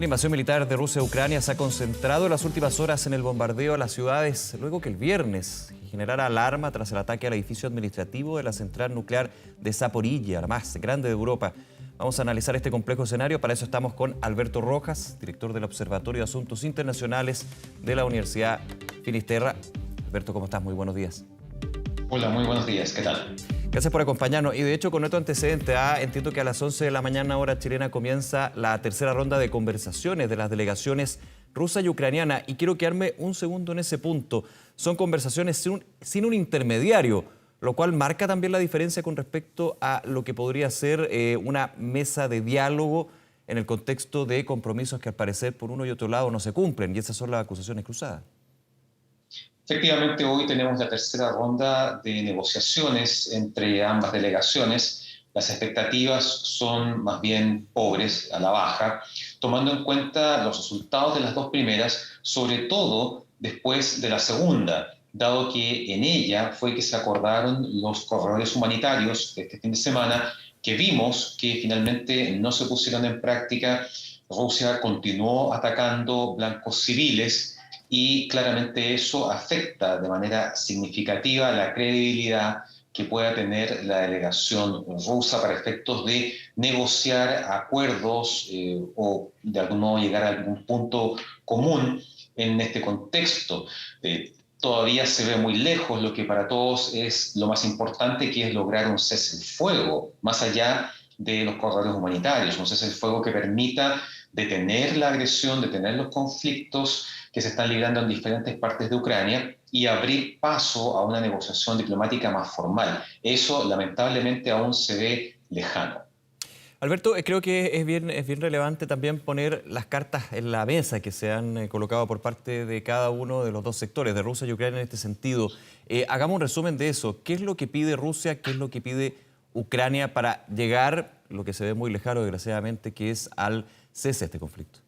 La invasión militar de Rusia a Ucrania se ha concentrado en las últimas horas en el bombardeo a las ciudades, luego que el viernes generara alarma tras el ataque al edificio administrativo de la central nuclear de Zaporilla, la más grande de Europa. Vamos a analizar este complejo escenario. Para eso estamos con Alberto Rojas, director del Observatorio de Asuntos Internacionales de la Universidad Finisterra. Alberto, ¿cómo estás? Muy buenos días. Hola, muy buenos días. ¿Qué tal? Gracias por acompañarnos. Y de hecho, con estos antecedentes, entiendo que a las 11 de la mañana, hora chilena, comienza la tercera ronda de conversaciones de las delegaciones rusa y ucraniana. Y quiero quedarme un segundo en ese punto. Son conversaciones sin un intermediario, lo cual marca también la diferencia con respecto a lo que podría ser una mesa de diálogo en el contexto de compromisos que al parecer por uno y otro lado no se cumplen. Y esas son las acusaciones cruzadas. Efectivamente, hoy tenemos la tercera ronda de negociaciones entre ambas delegaciones. Las expectativas son más bien pobres, a la baja, tomando en cuenta los resultados de las dos primeras, sobre todo después de la segunda, dado que en ella fue que se acordaron los corredores humanitarios de este fin de semana, que vimos que finalmente no se pusieron en práctica. Rusia continuó atacando blancos civiles, y claramente eso afecta de manera significativa la credibilidad que pueda tener la delegación rusa para efectos de negociar acuerdos o de algún modo llegar a algún punto común en este contexto. Todavía se ve muy lejos lo que para todos es lo más importante, que es lograr un cese el fuego, más allá de los corredores humanitarios, un cese el fuego que permita detener la agresión, detener los conflictos que se están librando en diferentes partes de Ucrania y abrir paso a una negociación diplomática más formal. Eso lamentablemente aún se ve lejano. Alberto, creo que es bien relevante también poner las cartas en la mesa que se han colocado por parte de cada uno de los dos sectores, de Rusia y Ucrania en este sentido. Hagamos un resumen de eso. ¿Qué es lo que pide Rusia? ¿Qué es lo que pide Ucrania para llegar, lo que se ve muy lejano desgraciadamente, que es al cese de este conflicto?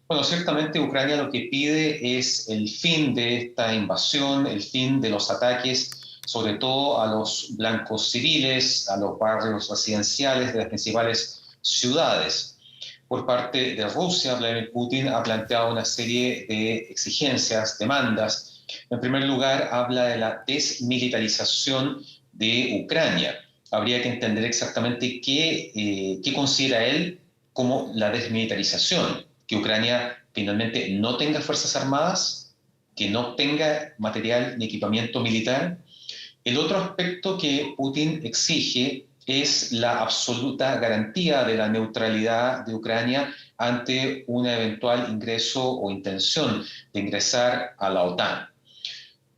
Bueno, ciertamente Ucrania lo que pide es el fin de esta invasión, el fin de los ataques, sobre todo a los blancos civiles, a los barrios residenciales de las principales ciudades. Por parte de Rusia, Vladimir Putin ha planteado una serie de exigencias, demandas. En primer lugar, habla de la desmilitarización de Ucrania. Habría que entender exactamente qué considera él como la desmilitarización. Que Ucrania finalmente no tenga fuerzas armadas, que no tenga material ni equipamiento militar. El otro aspecto que Putin exige es la absoluta garantía de la neutralidad de Ucrania ante un eventual ingreso o intención de ingresar a la OTAN.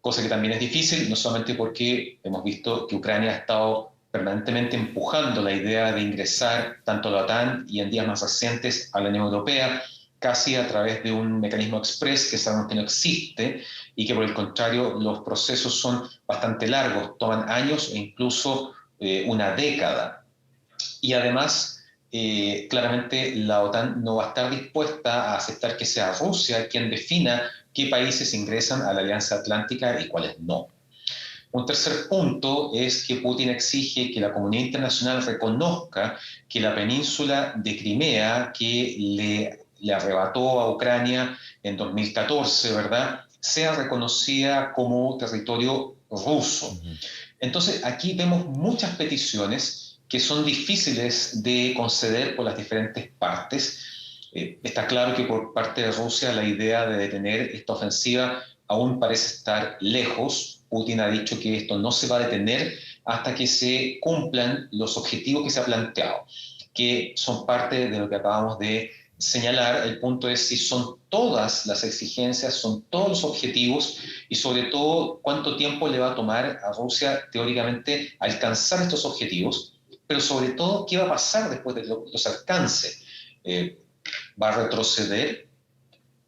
Cosa que también es difícil, no solamente porque hemos visto que Ucrania ha estado permanentemente empujando la idea de ingresar tanto a la OTAN y en días más recientes a la Unión Europea, casi a través de un mecanismo express que sabemos que no existe y que por el contrario los procesos son bastante largos, toman años e incluso una década. Y además, claramente la OTAN no va a estar dispuesta a aceptar que sea Rusia quien defina qué países ingresan a la Alianza Atlántica y cuáles no. Un tercer punto es que Putin exige que la comunidad internacional reconozca que la península de Crimea, que le arrebató a Ucrania en 2014, ¿verdad?, sea reconocida como territorio ruso. Entonces, aquí vemos muchas peticiones que son difíciles de conceder por las diferentes partes. Está claro que por parte de Rusia la idea de detener esta ofensiva aún parece estar lejos. Putin ha dicho que esto no se va a detener hasta que se cumplan los objetivos que se ha planteado, que son parte de lo que acabamos de señalar. El punto es si son todas las exigencias, son todos los objetivos y sobre todo cuánto tiempo le va a tomar a Rusia teóricamente alcanzar estos objetivos, pero sobre todo qué va a pasar después de los alcances. ¿Va a retroceder?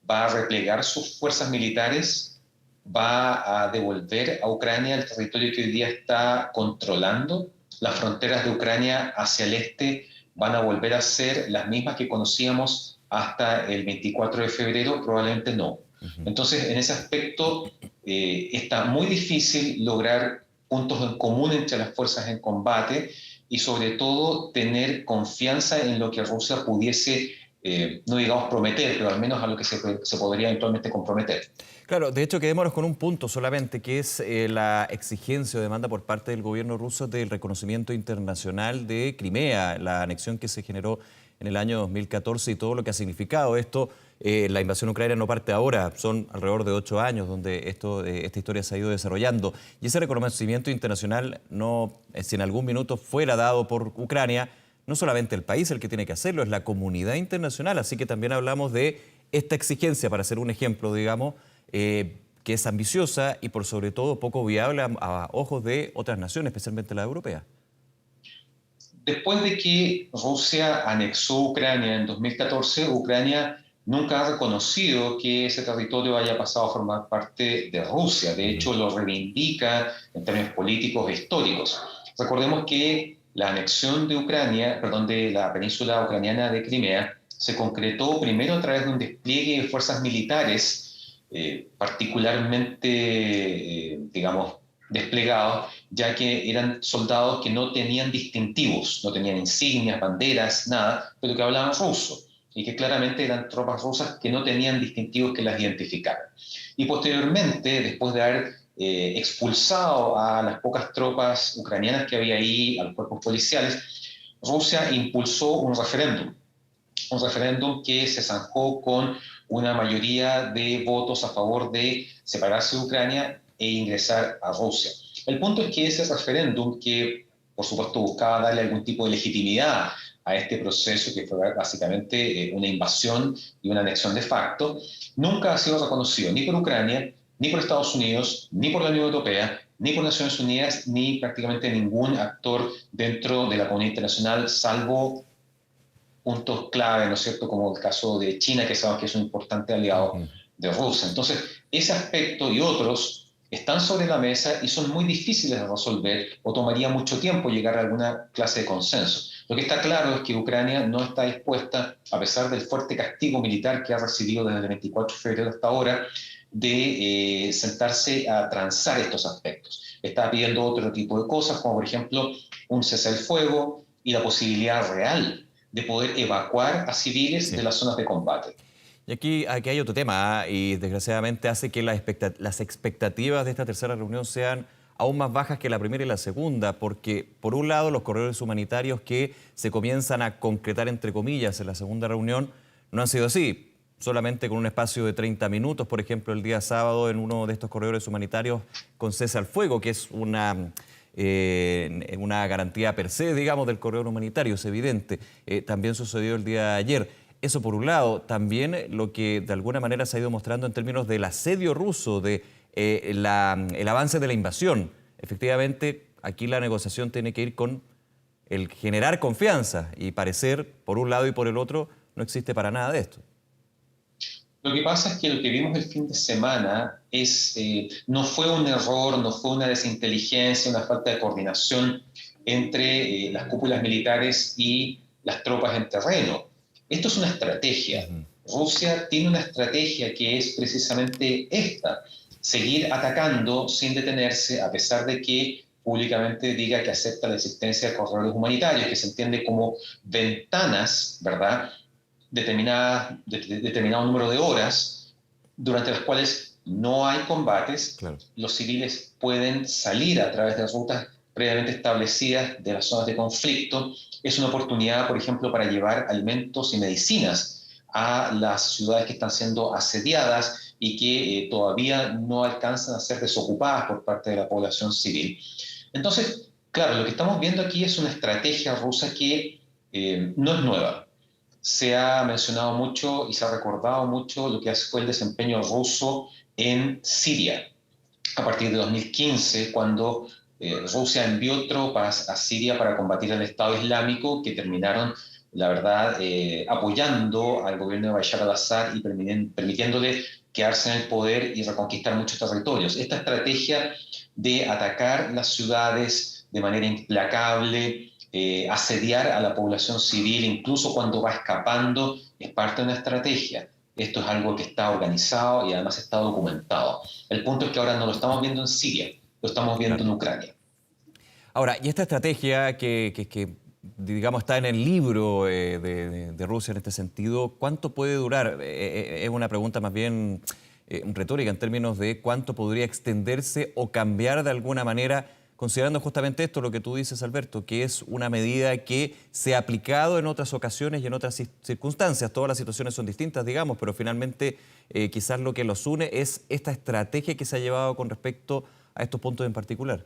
¿Va a replegar sus fuerzas militares? ¿Va a devolver a Ucrania el territorio que hoy día está controlando? ¿Las fronteras de Ucrania hacia el este van a volver a ser las mismas que conocíamos hasta el 24 de febrero? Probablemente no. Entonces, en ese aspecto, está muy difícil lograr puntos en común entre las fuerzas en combate y sobre todo tener confianza en lo que Rusia pudiese no digamos prometer, pero al menos a lo que se podría eventualmente comprometer. Claro, de hecho quedémonos con un punto solamente, que es la exigencia o demanda por parte del gobierno ruso del reconocimiento internacional de Crimea, la anexión que se generó en el año 2014 y todo lo que ha significado esto. La invasión ucraniana no parte ahora, son alrededor de 8 años donde esta historia se ha ido desarrollando. Y ese reconocimiento internacional, no, si en algún minuto fuera dado por Ucrania, no solamente el país el que tiene que hacerlo, es la comunidad internacional. Así que también hablamos de esta exigencia, para hacer un ejemplo, digamos, que es ambiciosa y por sobre todo poco viable a ojos de otras naciones, especialmente la europea. Después de que Rusia anexó Ucrania en 2014, Ucrania nunca ha reconocido que ese territorio haya pasado a formar parte de Rusia. De hecho, lo reivindica en términos políticos e históricos. Recordemos que la anexión de Ucrania, perdón, de la península ucraniana de Crimea, se concretó primero a través de un despliegue de fuerzas militares, particularmente, digamos, desplegados, ya que eran soldados que no tenían distintivos, no tenían insignias, banderas, nada, pero que hablaban ruso, y que claramente eran tropas rusas que no tenían distintivos que las identificaran. Y posteriormente, después de haber expulsado a las pocas tropas ucranianas que había ahí, a los cuerpos policiales, Rusia impulsó un referéndum que se zanjó con una mayoría de votos a favor de separarse de Ucrania e ingresar a Rusia. El punto es que ese referéndum, que por supuesto buscaba darle algún tipo de legitimidad a este proceso, que fue básicamente una invasión y una anexión de facto, nunca ha sido reconocido ni por Ucrania, ni por Estados Unidos, ni por la Unión Europea, ni por Naciones Unidas, ni prácticamente ningún actor dentro de la comunidad internacional, salvo puntos clave, ¿no es cierto?, como el caso de China, que sabemos que es un importante aliado de Rusia. Entonces, ese aspecto y otros están sobre la mesa y son muy difíciles de resolver o tomaría mucho tiempo llegar a alguna clase de consenso. Lo que está claro es que Ucrania no está dispuesta, a pesar del fuerte castigo militar que ha recibido desde el 24 de febrero hasta ahora, de sentarse a transar estos aspectos. Está pidiendo otro tipo de cosas, como por ejemplo un cese al fuego y la posibilidad real de poder evacuar a civiles de Sí. las zonas de combate. Y aquí hay otro tema, y desgraciadamente hace que las expectativas de esta tercera reunión sean aún más bajas que la primera y la segunda, porque por un lado los corredores humanitarios que se comienzan a concretar entre comillas en la segunda reunión no han sido así. Solamente con un espacio de 30 minutos, por ejemplo, el día sábado en uno de estos corredores humanitarios con cese al fuego, que es una garantía per se, digamos, del corredor humanitario, es evidente. También sucedió el día de ayer. Eso por un lado. También lo que de alguna manera se ha ido mostrando en términos del asedio ruso, el avance de la invasión. Efectivamente, aquí la negociación tiene que ir con el generar confianza y parecer, por un lado y por el otro, no existe para nada de esto. Lo que pasa es que lo que vimos el fin de semana no fue un error, no fue una desinteligencia, una falta de coordinación entre las cúpulas militares y las tropas en terreno. Esto es una estrategia. Rusia tiene una estrategia que es precisamente esta: seguir atacando sin detenerse, a pesar de que públicamente diga que acepta la existencia de corredores humanitarios, que se entiende como ventanas, ¿verdad?, determinado número de horas durante las cuales no hay combates. Claro. Los civiles pueden salir a través de rutas previamente establecidas de las zonas de conflicto. Es una oportunidad, por ejemplo, para llevar alimentos y medicinas a las ciudades que están siendo asediadas y que todavía no alcanzan a ser desocupadas por parte de la población civil. Entonces, claro, lo que estamos viendo aquí es una estrategia rusa que no es nueva. Se ha mencionado mucho y se ha recordado mucho lo que fue el desempeño ruso en Siria a partir de 2015, cuando Rusia envió tropas a Siria para combatir al Estado Islámico, que terminaron, la verdad, apoyando al gobierno de Bashar al-Assad y permitiéndole quedarse en el poder y reconquistar muchos territorios. Esta estrategia de atacar las ciudades de manera implacable, asediar a la población civil, incluso cuando va escapando, es parte de una estrategia. Esto es algo que está organizado y además está documentado. El punto es que ahora no lo estamos viendo en Siria, lo estamos viendo en Ucrania. Ahora, y esta estrategia que digamos, está en el libro de Rusia en este sentido. ¿Cuánto puede durar? Es una pregunta más bien retórica en términos de cuánto podría extenderse o cambiar de alguna manera, considerando justamente esto, lo que tú dices, Alberto, que es una medida que se ha aplicado en otras ocasiones y en otras circunstancias. Todas las situaciones son distintas, digamos, pero finalmente quizás lo que los une es esta estrategia que se ha llevado con respecto a estos puntos en particular.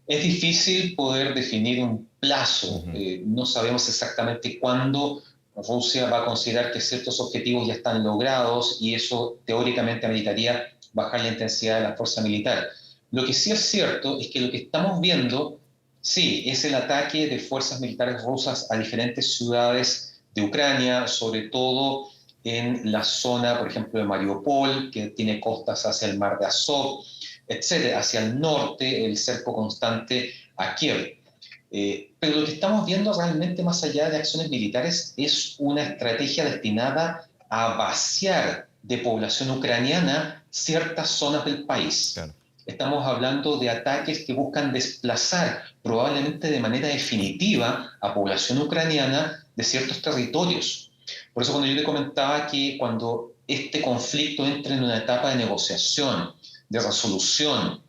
Es difícil poder definir un plazo. No sabemos exactamente cuándo Rusia va a considerar que ciertos objetivos ya están logrados y eso teóricamente ameritaría bajar la intensidad de la fuerza militar. Lo que sí es cierto es que lo que estamos viendo, sí, es el ataque de fuerzas militares rusas a diferentes ciudades de Ucrania, sobre todo en la zona, por ejemplo, de Mariupol, que tiene costas hacia el mar de Azov, etcétera, hacia el norte, el cerco constante a Kiev. Pero lo que estamos viendo realmente más allá de acciones militares es una estrategia destinada a vaciar de población ucraniana ciertas zonas del país. Claro. Estamos hablando de ataques que buscan desplazar probablemente de manera definitiva a población ucraniana de ciertos territorios. Por eso cuando yo te comentaba que cuando este conflicto entre en una etapa de negociación, de resolución,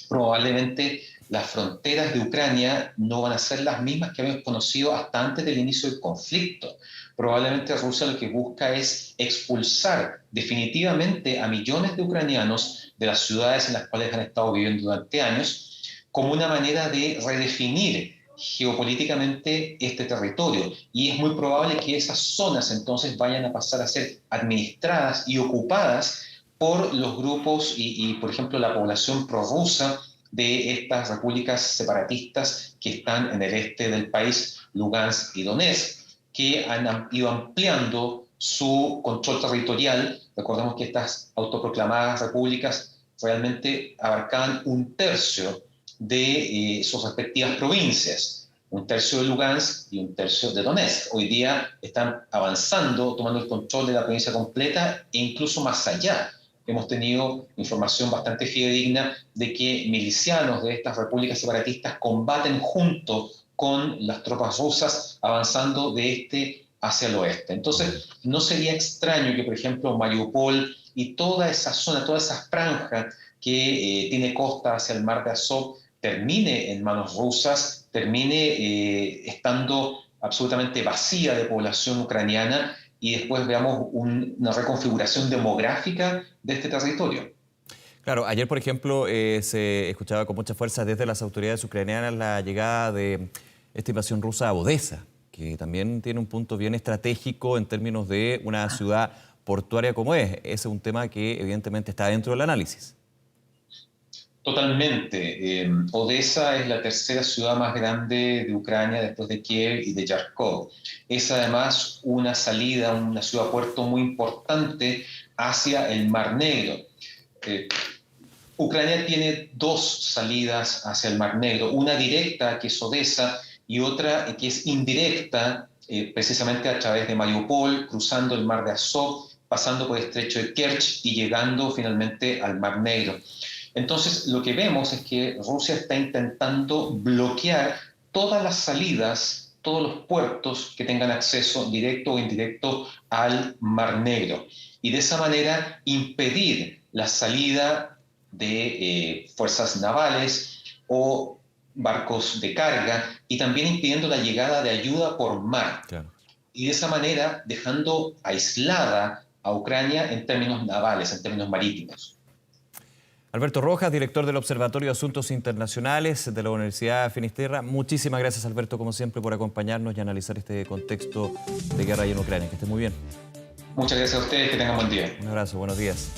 probablemente las fronteras de Ucrania no van a ser las mismas que habíamos conocido hasta antes del inicio del conflicto. Probablemente Rusia lo que busca es expulsar definitivamente a millones de ucranianos de las ciudades en las cuales han estado viviendo durante años, como una manera de redefinir geopolíticamente este territorio. Y es muy probable que esas zonas entonces vayan a pasar a ser administradas y ocupadas por los grupos y por ejemplo, la población prorrusa de estas repúblicas separatistas que están en el este del país, Lugansk y Donetsk, que han ido ampliando su control territorial. Recordemos que estas autoproclamadas repúblicas realmente abarcaban un tercio de sus respectivas provincias, un tercio de Lugansk y un tercio de Donetsk. Hoy día están avanzando, tomando el control de la provincia completa e incluso más allá. Hemos tenido información bastante fidedigna de que milicianos de estas repúblicas separatistas combaten junto con las tropas rusas avanzando de este hacia el oeste. Entonces, no sería extraño que, por ejemplo, Mariupol y toda esa zona, toda esa franja que tiene costa hacia el mar de Azov termine en manos rusas, termine estando absolutamente vacía de población ucraniana y después veamos una reconfiguración demográfica de este territorio. Claro, ayer, por ejemplo, se escuchaba con mucha fuerza desde las autoridades ucranianas la llegada de esta invasión rusa a Odesa, que también tiene un punto bien estratégico en términos de una ciudad portuaria como es. Ese es un tema que evidentemente está dentro del análisis. Totalmente. Odesa es la tercera ciudad más grande de Ucrania después de Kiev y de Kharkov. Es además una salida, una ciudad-puerto muy importante hacia el Mar Negro. Ucrania tiene dos salidas hacia el Mar Negro, una directa, que es Odesa, y otra que es indirecta, precisamente a través de Mariupol, cruzando el Mar de Azov, pasando por el estrecho de Kerch y llegando finalmente al Mar Negro. Entonces, lo que vemos es que Rusia está intentando bloquear todas las salidas, todos los puertos que tengan acceso directo o indirecto al Mar Negro. Y de esa manera impedir la salida de fuerzas navales o barcos de carga y también impidiendo la llegada de ayuda por mar. Claro. Y de esa manera dejando aislada a Ucrania en términos navales, en términos marítimos. Alberto Rojas, director del Observatorio de Asuntos Internacionales de la Universidad Finisterra. Muchísimas gracias, Alberto, como siempre, por acompañarnos y analizar este contexto de guerra ahí en Ucrania. Que esté muy bien. Muchas gracias a ustedes, que tengan buen día. Un abrazo, buenos días.